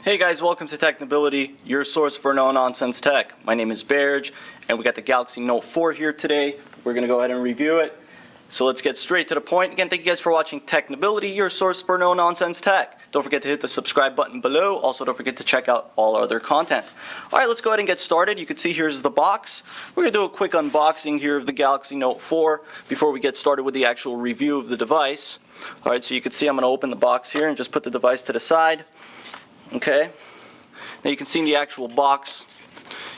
Hey guys, welcome to Technibility, your source for no-nonsense tech. My name is Berge, and we got the Galaxy Note 4 here today. We're going to go ahead and review it. So let's get straight to the point. Again, thank you guys for watching Technibility, your source for no-nonsense tech. Don't forget to hit the subscribe button below. Also, don't forget to check out all our other content. All right, let's go ahead and get started. You can see here's the box. We're going to do a quick unboxing here of the Galaxy Note 4 before we get started with the actual review of the device. All right, so you can see I'm going to open the box here and just put the device to the side. Okay, now you can see in the actual box,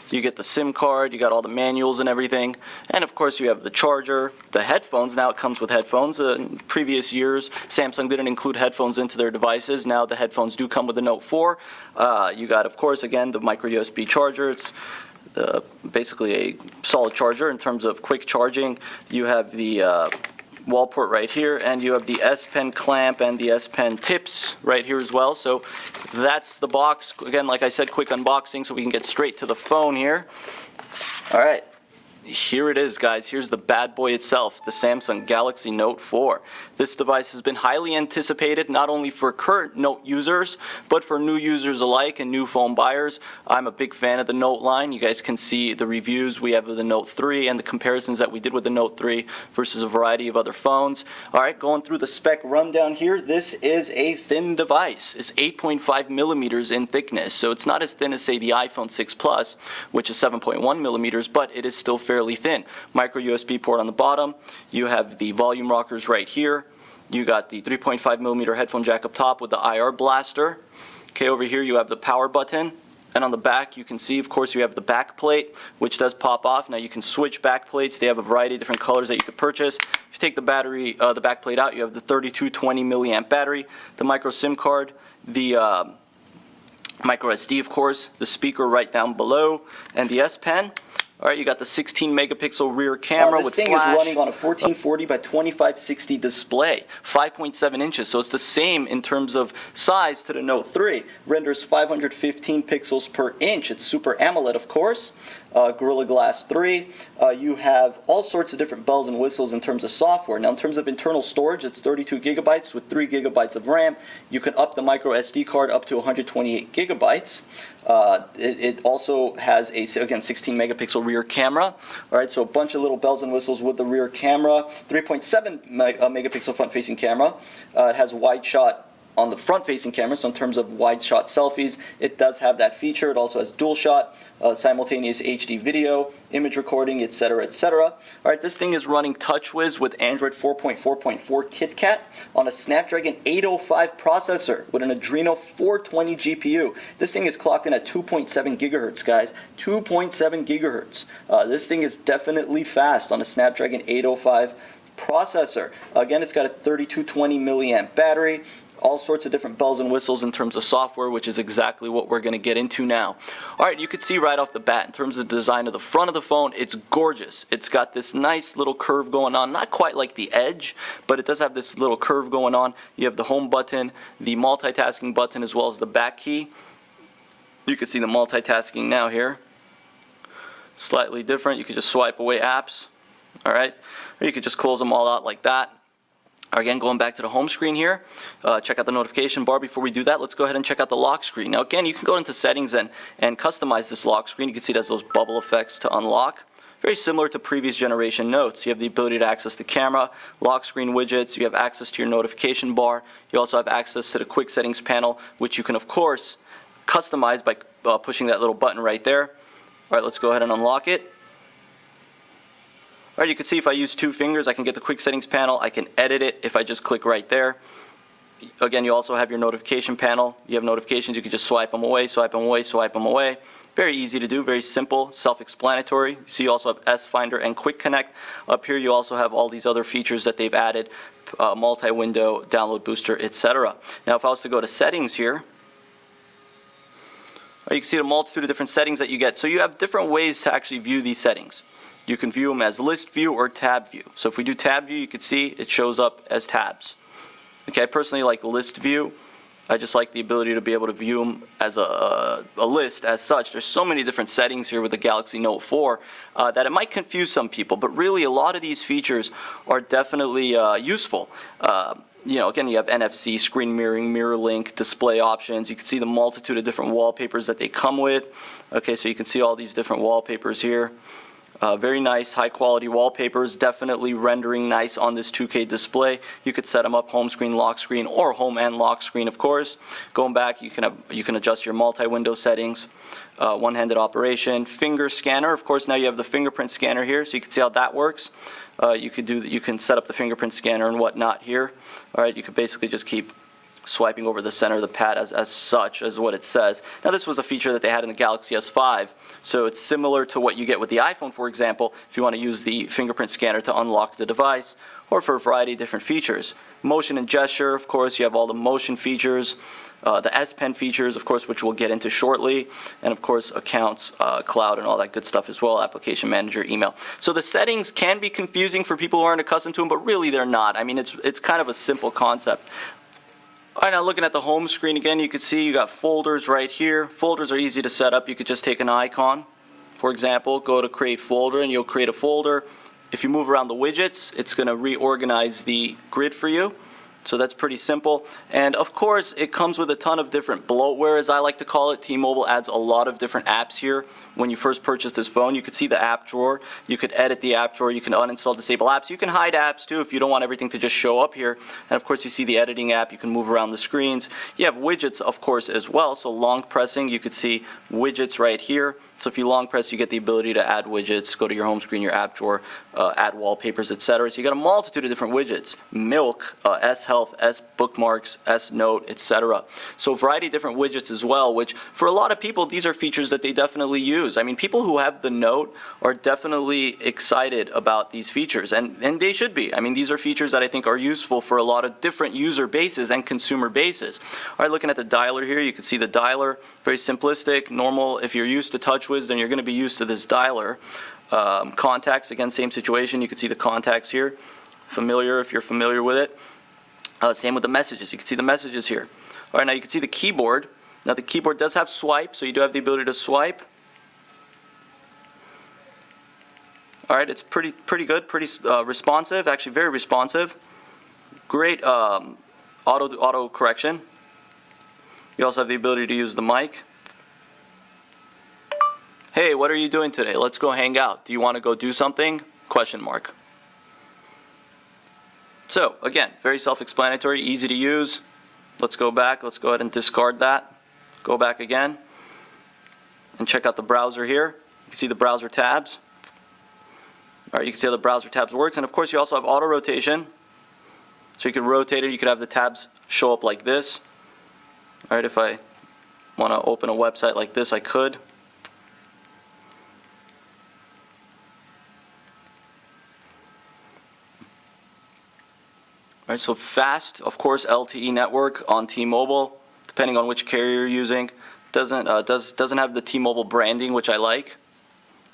you get the SIM card, you got all the manuals and everything, and of course you have the charger, the headphones. Now it comes with headphones. In previous years, Samsung didn't include headphones into their devices. Now the headphones do come with the Note 4. You got, of course, again, the micro USB charger. It's basically a solid charger in terms of quick charging. You have the wall port right here, and you have the S Pen clamp and the S Pen tips right here as well. So that's the box. Again, like I said, quick unboxing so we can get straight to the phone here. All right, here it is, guys. Here's the bad boy itself, the Samsung Galaxy Note 4. This device has been highly anticipated, not only for current Note users, but for new users alike and new phone buyers. I'm a big fan of the Note line. You guys can see the reviews we have of the Note 3 and the comparisons that we did with the Note 3 versus a variety of other phones. All right, going through the spec rundown here, this is a thin device. It's 8.5 millimeters in thickness, so it's not as thin as, say, the iPhone 6 Plus, which is 7.1 millimeters, but it is still fairly thin. Micro USB port on the bottom. You have the volume rockers right here. You got the 3.5 millimeter headphone jack up top with the IR blaster. Okay, over here you have the power button. And on the back, you can see, of course, you have the back plate, which does pop off. Now you can switch back plates. They have a variety of different colors that you could purchase. If you take the battery, the back plate out, you have the 3220 milliamp battery, the micro SIM card, the micro SD, of course, the speaker right down below, and the S Pen. All right, you got the 16 megapixel rear camera with flash. This thing is running on a 1440 by 2560 display, 5.7 inches. So it's the same in terms of size to the Note 3. Renders 515 pixels per inch. It's Super AMOLED, of course. Gorilla Glass 3. You have all sorts of different bells and whistles in terms of software. Now, in terms of internal storage, it's 32 gigabytes with 3 gigabytes of RAM. You can up the micro SD card up to 128 gigabytes. It also has a, again, 16 megapixel rear camera. All right, so a bunch of little bells and whistles with the rear camera. 3.7 megapixel front-facing camera. It has wide shot on the front-facing camera, so in terms of wide-shot selfies, it does have that feature. It also has dual-shot, simultaneous HD video, image recording, etc., etc. All right, this thing is running TouchWiz with Android 4.4.4 KitKat on a Snapdragon 805 processor with an Adreno 420 GPU. This thing is clocked in at 2.7 gigahertz, guys. 2.7 gigahertz. This thing is definitely fast on a Snapdragon 805 processor. Again, it's got a 3220 milliamp battery. All sorts of different bells and whistles in terms of software, which is exactly what we're going to get into now. All right, you can see right off the bat, in terms of the design of the front of the phone, it's gorgeous. It's got this nice little curve going on, not quite like the Edge, but it does have this little curve going on. You have the home button, the multitasking button, as well as the back key. You can see the multitasking now here. Slightly different. You can just swipe away apps, all right? Or you could just close them all out like that. Again, going back to the home screen here, check out the notification bar. Before we do that, let's go ahead and check out the lock screen. Now again, you can go into settings and customize this lock screen. You can see it has those bubble effects to unlock. Very similar to previous generation Notes. You have the ability to access the camera, lock screen widgets, you have access to your notification bar. You also have access to the quick settings panel, which you can of course customize by pushing that little button right there. All right, let's go ahead and unlock it. All right, you can see if I use 2 fingers, I can get the quick settings panel. I can edit it if I just click right there. Again, you also have your notification panel. You have notifications, you can just swipe them away, swipe them away, swipe them away. Very easy to do, very simple, self-explanatory. You see you also have S-Finder and Quick Connect. Up here you also have all these other features that they've added, multi-window, download booster, etc. Now if I was to go to settings here, you can see the multitude of different settings that you get. So you have different ways to actually view these settings. You can view them as list view or tab view. So if we do tab view, you can see it shows up as tabs. Okay, I personally like list view. I just like the ability to be able to view them as a list as such. There's so many different settings here with the Galaxy Note 4 that it might confuse some people, but really a lot of these features are definitely useful. again, you have NFC, screen mirroring, mirror link, display options. You can see the multitude of different wallpapers that they come with. Okay, so you can see all these different wallpapers here. Very nice, high quality wallpapers, definitely rendering nice on this 2K display. You could set them up home screen, lock screen, or home and lock screen, of course. Going back, you can adjust your multi-window settings, one-handed operation, finger scanner. Of course, now you have the fingerprint scanner here, so you can see how that works. You can set up the fingerprint scanner and whatnot here. All right, you could basically just keep swiping over the center of the pad as such as what it says. Now this was a feature that they had in the Galaxy S5, so it's similar to what you get with the iPhone, for example, if you want to use the fingerprint scanner to unlock the device, or for a variety of different features. Motion and gesture, of course, you have all the motion features, the S Pen features, of course, which we'll get into shortly, and of course accounts, cloud, and all that good stuff as well, application manager, email. So the settings can be confusing for people who aren't accustomed to them, but really they're not. I mean, it's kind of a simple concept. All right, now looking at the home screen again, you can see you got folders right here. Folders are easy to set up. You could just take an icon, for example, go to create folder, and you'll create a folder. If you move around the widgets, it's going to reorganize the grid for you. So that's pretty simple. And of course, it comes with a ton of different bloatware, as I like to call it. T-Mobile adds a lot of different apps here. When you first purchase this phone, you could see the app drawer. You could edit the app drawer. You can uninstall, disable apps. You can hide apps too if you don't want everything to just show up here. And of course, you see the editing app. You can move around the screens. You have widgets, of course, as well. So long pressing, you could see widgets right here. So if you long press, you get the ability to add widgets, go to your home screen, your app drawer, add wallpapers, etc. So you got a multitude of different widgets. Milk, S Health, S Bookmarks, S Note, etc. So a variety of different widgets as well, which for a lot of people, these are features that they definitely use. I mean, people who have the Note are definitely excited about these features, and they should be. I mean, these are features that I think are useful for a lot of different user bases and consumer bases. All right, looking at the dialer here, you can see the dialer, very simplistic, normal. If you're used to TouchWiz, then you're going to be used to this dialer. Contacts, again, same situation. You can see the contacts here. Familiar if you're familiar with it. Same with the messages. You can see the messages here. All right, now you can see the keyboard. Now the keyboard does have swipe, so you do have the ability to swipe. All right, it's pretty good, pretty responsive, actually very responsive. Great auto correction. You also have the ability to use the mic. Hey, what are you doing today? Let's go hang out. Do you want to go do something? Question mark. So again, very self-explanatory, easy to use. Let's go back. Let's go ahead and discard that. Go back again and check out the browser here. You can see the browser tabs. All right, you can see how the browser tabs works, and of course you also have auto rotation. So you can rotate it. You could have the tabs show up like this. All right, if I want to open a website like this, I could. All right, so fast, of course, LTE network on T-Mobile, depending on which carrier you're using. Doesn't have the T-Mobile branding, which I like.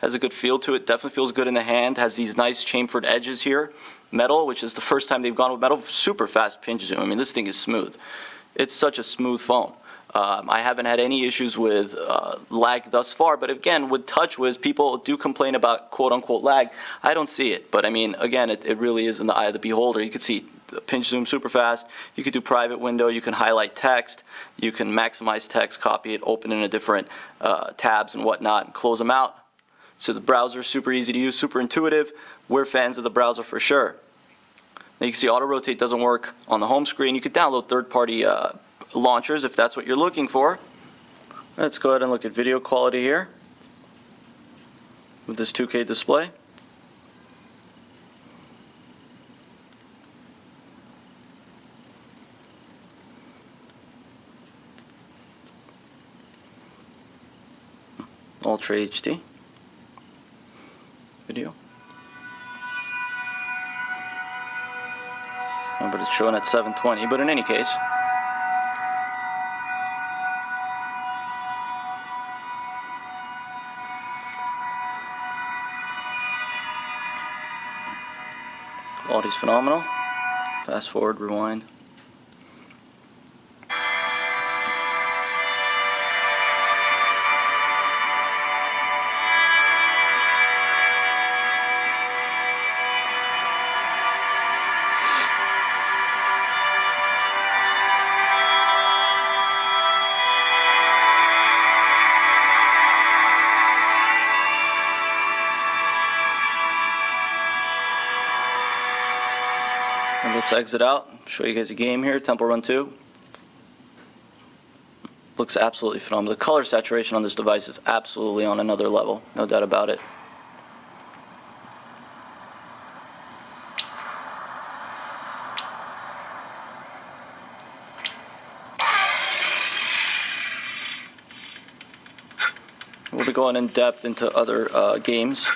Has a good feel to it. Definitely feels good in the hand. Has these nice chamfered edges here. Metal, which is the first time they've gone with metal. Super fast pinch zoom. I mean, this thing is smooth. It's such a smooth phone. I haven't had any issues with lag thus far, but again, with TouchWiz, people do complain about quote-unquote lag. I don't see it, but I mean, again, it really is in the eye of the beholder. You can see pinch zoom super fast. You could do private window. You can highlight text. You can maximize text, copy it, open in a different tabs and whatnot, and close them out. So the browser is super easy to use, super intuitive. We're fans of the browser for sure. Now you can see auto rotate doesn't work on the home screen. You could download third-party launchers if that's what you're looking for. Let's go ahead and look at video quality here with this 2K display. Ultra HD video. But it's showing at 720, but in any case. Quality's phenomenal. Fast forward, rewind. let's exit out, show you guys a game here, Temple Run 2. Looks absolutely phenomenal. The color saturation on this device is absolutely on another level, no doubt about it. We'll be going in depth into other games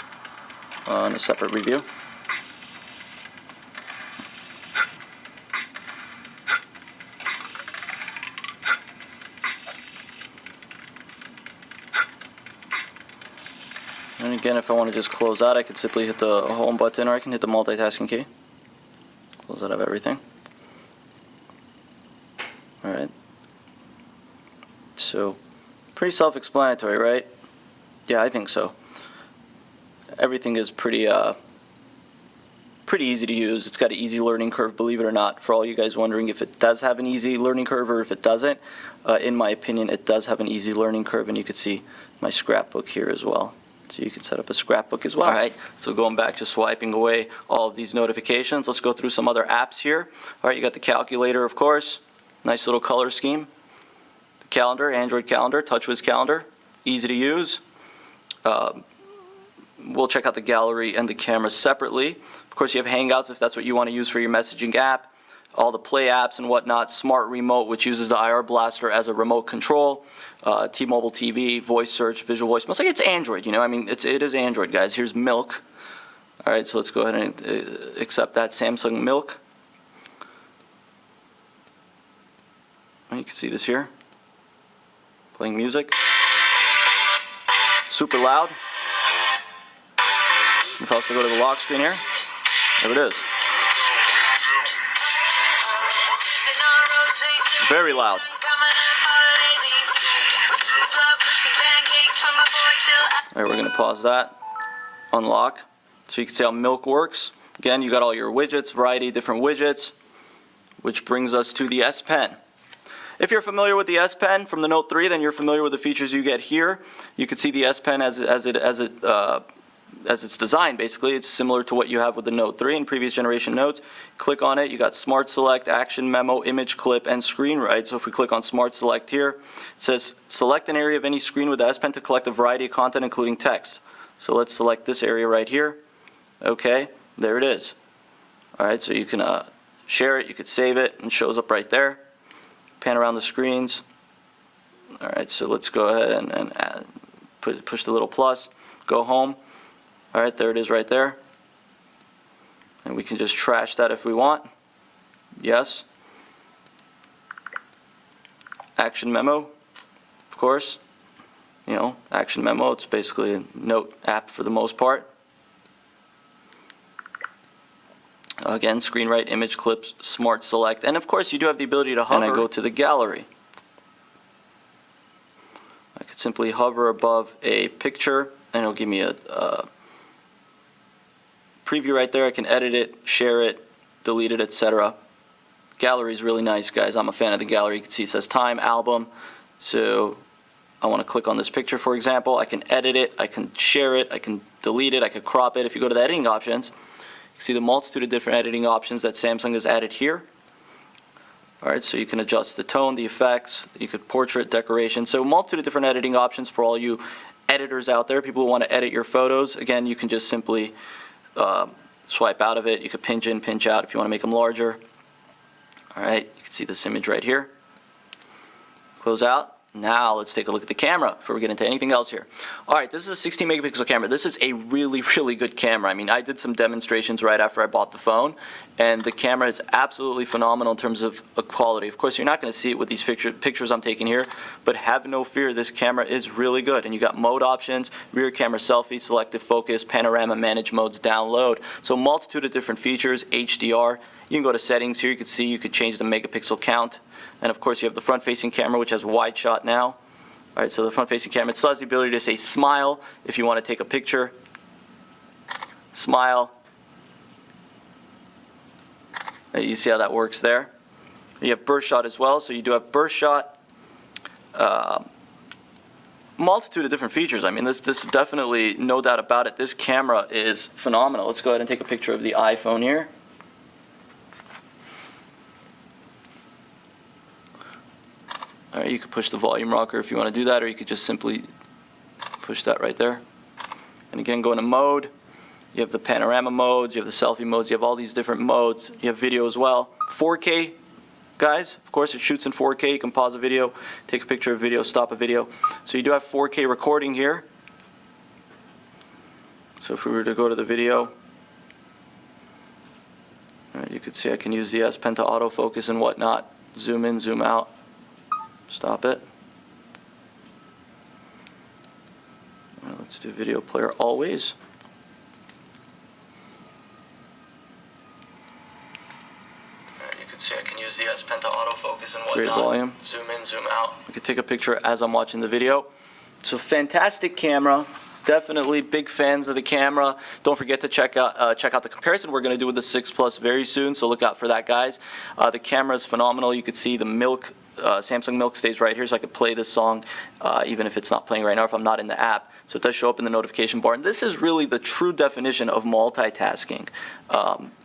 on a separate review. And again, if I want to just close out, I could simply hit the home button, or I can hit the multitasking key. Close out of everything. Alright. So, pretty self-explanatory, right? Yeah, I think so. Everything is pretty easy to use. It's got an easy learning curve, believe it or not. For all you guys wondering if it does have an easy learning curve or if it doesn't, in my opinion, it does have an easy learning curve, and you can see my scrapbook here as well. So you can set up a scrapbook as well. All right, so going back to swiping away all of these notifications, let's go through some other apps here. All right, you got the calculator, of course. Nice little color scheme. The calendar, Android calendar, TouchWiz calendar, easy to use. We'll check out the gallery and the camera separately. Of course, you have Hangouts if that's what you want to use for your messaging app. All the Play apps and whatnot. Smart Remote, which uses the IR Blaster as a remote control. T-Mobile TV, voice search, visual voice. It's like it's Android, you know. I mean, it is Android, guys. Here's Milk. All right, so let's go ahead and accept that Samsung Milk. And you can see this here. Playing music. Super loud. You can also go to the lock screen here. There it is. Very loud. All right, we're going to pause that. Unlock. So you can see how Milk works. Again, you got all your widgets, variety of different widgets, which brings us to the S Pen. If you're familiar with the S Pen from the Note 3, then you're familiar with the features you get here. You can see the S Pen as it's designed. Basically, it's similar to what you have with the Note 3 and previous generation Notes. Click on it, you got Smart Select, Action Memo, Image Clip, and Screen Write. So if we click on Smart Select here, it says select an area of any screen with the S Pen to collect a variety of content, including text. So let's select this area right here. Okay, there it is. All right, so you can share it, you could save it, and it shows up right there. Pan around the screens. All right, so let's go ahead and push the little plus, go home. All right, there it is right there. And we can just trash that if we want. Yes. Action Memo, of course. You know, Action Memo, it's basically a note app for the most part. Again, Screen Write, Image Clips, Smart Select, and of course you do have the ability to hover. And I go to the gallery. I could simply hover above a picture and it'll give me a preview right there. I can edit it, share it, delete it, etc. Gallery is really nice, guys. I'm a fan of the gallery. You can see it says time, album. So I want to click on this picture, for example. I can edit it, I can share it, I can delete it, I can crop it. If you go to the editing options, you see the multitude of different editing options that Samsung has added here. Alright, so you can adjust the tone, the effects, you could portrait, decoration. So a multitude of different editing options for all you editors out there, people who want to edit your photos. Again, you can just simply swipe out of it. You could pinch in, pinch out if you want to make them larger. Alright, you can see this image right here. Close out. Now let's take a look at the camera before we get into anything else here. Alright, this is a 16 megapixel camera. This is a really, really good camera. I mean, I did some demonstrations right after I bought the phone, and the camera is absolutely phenomenal in terms of quality. Of course, you're not going to see it with these pictures I'm taking here, but have no fear, this camera is really good. And you got mode options, rear camera selfie, selective focus, panorama, manage modes, download. So multitude of different features, HDR. You can go to settings here, you can see you could change the megapixel count. And of course you have the front facing camera, which has wide shot now. Alright, so the front facing camera, it still has the ability to say smile if you want to take a picture. Smile. You see how that works there. You have burst shot as well, so you do have burst shot. Multitude of different features. I mean, this is definitely, no doubt about it, this camera is phenomenal. Let's go ahead and take a picture of the iPhone here. All right, you could push the volume rocker if you want to do that, or you could just simply push that right there. And again, go into mode. You have the panorama modes, you have the selfie modes, you have all these different modes. You have video as well. 4K, guys, of course it shoots in 4K. You can pause a video, take a picture of video, stop a video. So you do have 4K recording here. So if we were to go to the video, all right, you could see I can use the S Pen to autofocus and whatnot. Zoom in, zoom out, stop it. All right, let's do video player always. See, I can use the S Pen to autofocus and whatnot. Great volume. Zoom in, zoom out. I can take a picture as I'm watching the video. So fantastic camera. Definitely big fans of the camera. Don't forget to check out the comparison we're going to do with the 6 Plus very soon. So look out for that, guys. The camera is phenomenal. You could see the Milk. Samsung Milk stays right here, so I could play this song even if it's not playing right now, if I'm not in the app. So it does show up in the notification bar. And this is really the true definition of multitasking,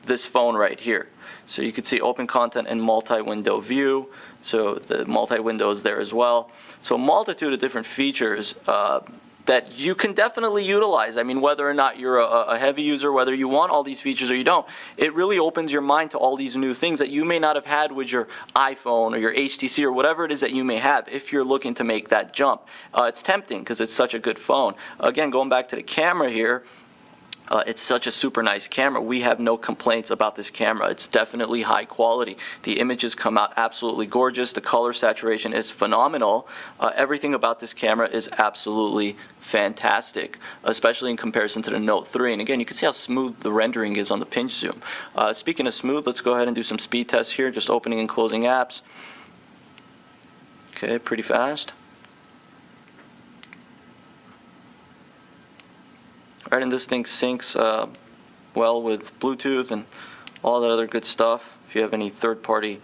this phone right here. So you can see open content and multi-window view. So the multi-window is there as well. So a multitude of different features that you can definitely utilize. I mean, whether or not you're a heavy user, whether you want all these features or you don't, it really opens your mind to all these new things that you may not have had with your iPhone or your HTC or whatever it is that you may have if you're looking to make that jump. It's tempting because it's such a good phone. Again, going back to the camera here, it's such a super nice camera. We have no complaints about this camera. It's definitely high quality. The images come out absolutely gorgeous. The color saturation is phenomenal. Everything about this camera is absolutely fantastic, especially in comparison to the Note 3. And again, you can see how smooth the rendering is on the pinch zoom. Speaking of smooth, let's go ahead and do some speed tests here, just opening and closing apps. Okay, pretty fast. Right, and this thing syncs well with Bluetooth and all that other good stuff if you have any third-party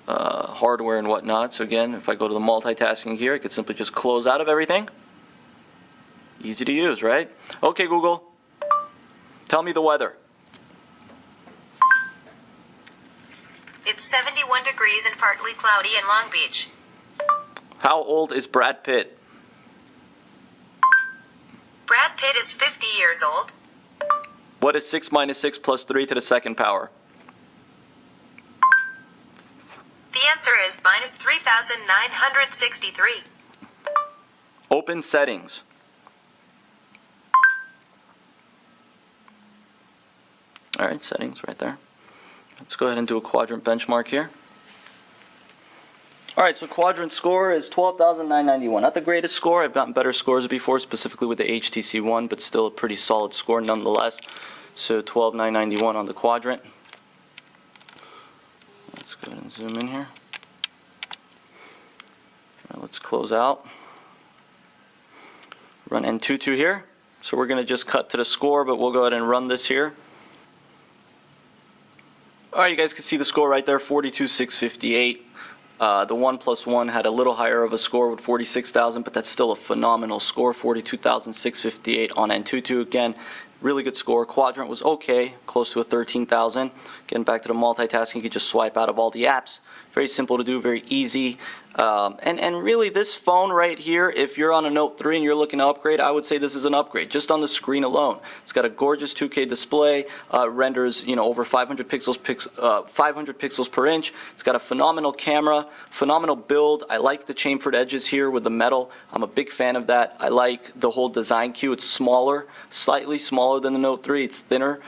hardware and whatnot. So again, if I go to the multitasking here, I could simply just close out of everything. Easy to use, right? Okay, Google, tell me the weather. It's 71 degrees and partly cloudy in Long Beach. How old is Brad Pitt? Brad Pitt is 50 years old. What is 6 minus 6 plus 3 to the second power? The answer is minus 3,963. Open settings. All right, settings right there. Let's go ahead and do a quadrant benchmark here. All right, so quadrant score is 12,991. Not the greatest score. I've gotten better scores before, specifically with the HTC One, but still a pretty solid score nonetheless. So 12,991 on the quadrant. Let's go ahead and zoom in here. All right, let's close out. Run N22 here. So we're going to just cut to the score, but we'll go ahead and run this here. All right, you guys can see the score right there, 42,658. The One Plus One had a little higher of a score with 46,000, but that's still a phenomenal score, 42,658 on N22. Again, really good score. Quadrant was okay, close to a 13,000. Getting back to the multitasking, you can just swipe out of all the apps. Very simple to do, very easy. And really this phone right here, if you're on a Note 3 and you're looking to upgrade, I would say this is an upgrade just on the screen alone. It's got a gorgeous 2K display, renders over 500 pixels per inch. It's got a phenomenal camera, phenomenal build. I like the chamfered edges here with the metal. I'm a big fan of that. I like the whole design cue. It's smaller, slightly smaller than the Note 3. It's thinner.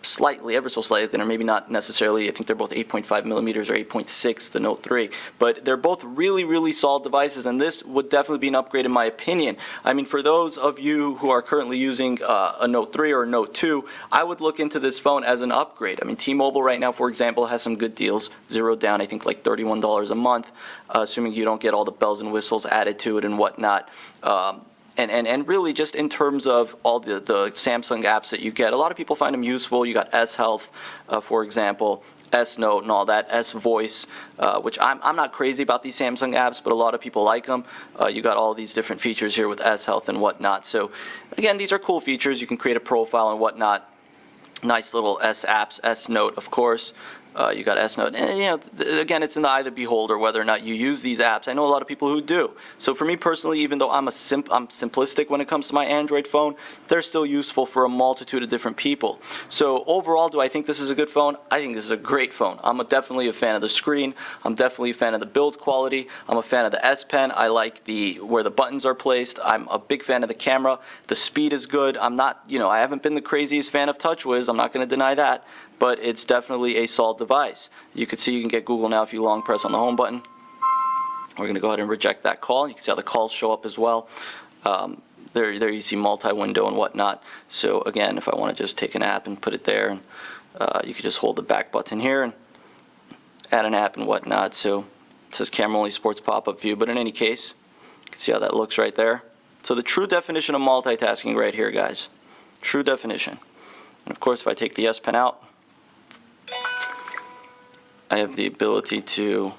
Slightly, ever so slightly thinner, maybe not necessarily. I think they're both 8.5 millimeters or 8.6, the Note 3. But they're both really, really solid devices, and this would definitely be an upgrade in my opinion. I mean, for those of you who are currently using a Note 3 or a Note 2, I would look into this phone as an upgrade. I mean, T-Mobile right now, for example, has some good deals. Zero down, I think like $31 a month, assuming you don't get all the bells and whistles added to it and whatnot. And really just in terms of all the Samsung apps that you get, a lot of people find them useful. You got S Health, for example, S Note and all that, S Voice, which I'm not crazy about these Samsung apps, but a lot of people like them. You got all these different features here with S Health and whatnot. So again, these are cool features. You can create a profile and whatnot. Nice little S apps, S Note, of course. You got S Note, and again, it's in the eye of the beholder whether or not you use these apps. I know a lot of people who do. So for me personally, even though I'm simplistic when it comes to my Android phone, they're still useful for a multitude of different people. So overall, do I think this is a good phone? I think this is a great phone. I'm definitely a fan of the screen. I'm definitely a fan of the build quality. I'm a fan of the S Pen. I like where the buttons are placed. I'm a big fan of the camera. The speed is good. I'm not, I haven't been the craziest fan of TouchWiz. I'm not going to deny that. But it's definitely a solid device. You can see you can get Google now if you long press on the home button. We're going to go ahead and reject that call. You can see how the calls show up as well. There you see multi-window and whatnot. So again, if I want to just take an app and put it there, and you can just hold the back button here and add an app and whatnot. So it says camera only supports pop-up view, but in any case, you can see how that looks right there. So the true definition of multitasking right here, guys. True definition. And of course, if I take the S Pen out, I have the ability to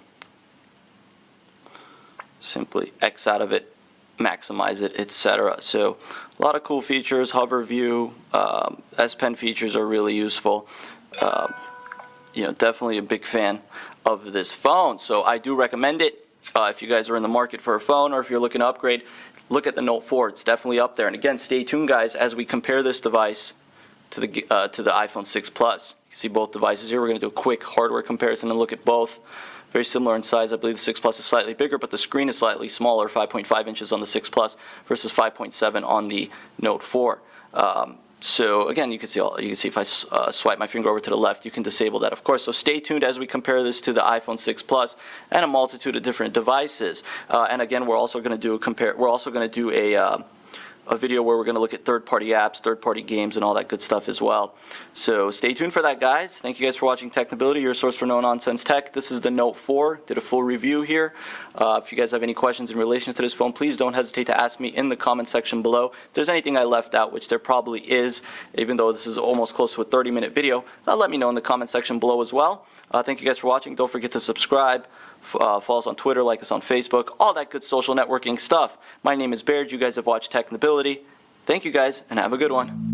simply X out of it, maximize it, etc. So a lot of cool features. Hover view, S Pen features are really useful. Definitely a big fan of this phone. So I do recommend it. If you guys are in the market for a phone, or if you're looking to upgrade, look at the Note 4. It's definitely up there. And again, stay tuned, guys, as we compare this device to the iPhone 6 Plus. You can see both devices here. We're going to do a quick hardware comparison and look at both. Very similar in size. I believe the 6 Plus is slightly bigger, but the screen is slightly smaller, 5.5 inches on the 6 Plus versus 5.7 on the Note 4. So again, you can see if I swipe my finger over to the left, you can disable that, of course. So stay tuned as we compare this to the iPhone 6 Plus and a multitude of different devices. And again, we're also going to do a video where we're going to look at third-party apps, third-party games, and all that good stuff as well. So stay tuned for that, guys. Thank you guys for watching Technibility, your source for no-nonsense tech. This is the Note 4. Did a full review here. If you guys have any questions in relation to this phone, please don't hesitate to ask me in the comment section below. If there's anything I left out, which there probably is, even though this is almost close to a 30-minute video, let me know in the comment section below as well. Thank you guys for watching. Don't forget to subscribe. Follow us on Twitter, like us on Facebook, all that good social networking stuff. My name is Baird. You guys have watched Technibility. Thank you guys, and have a good one.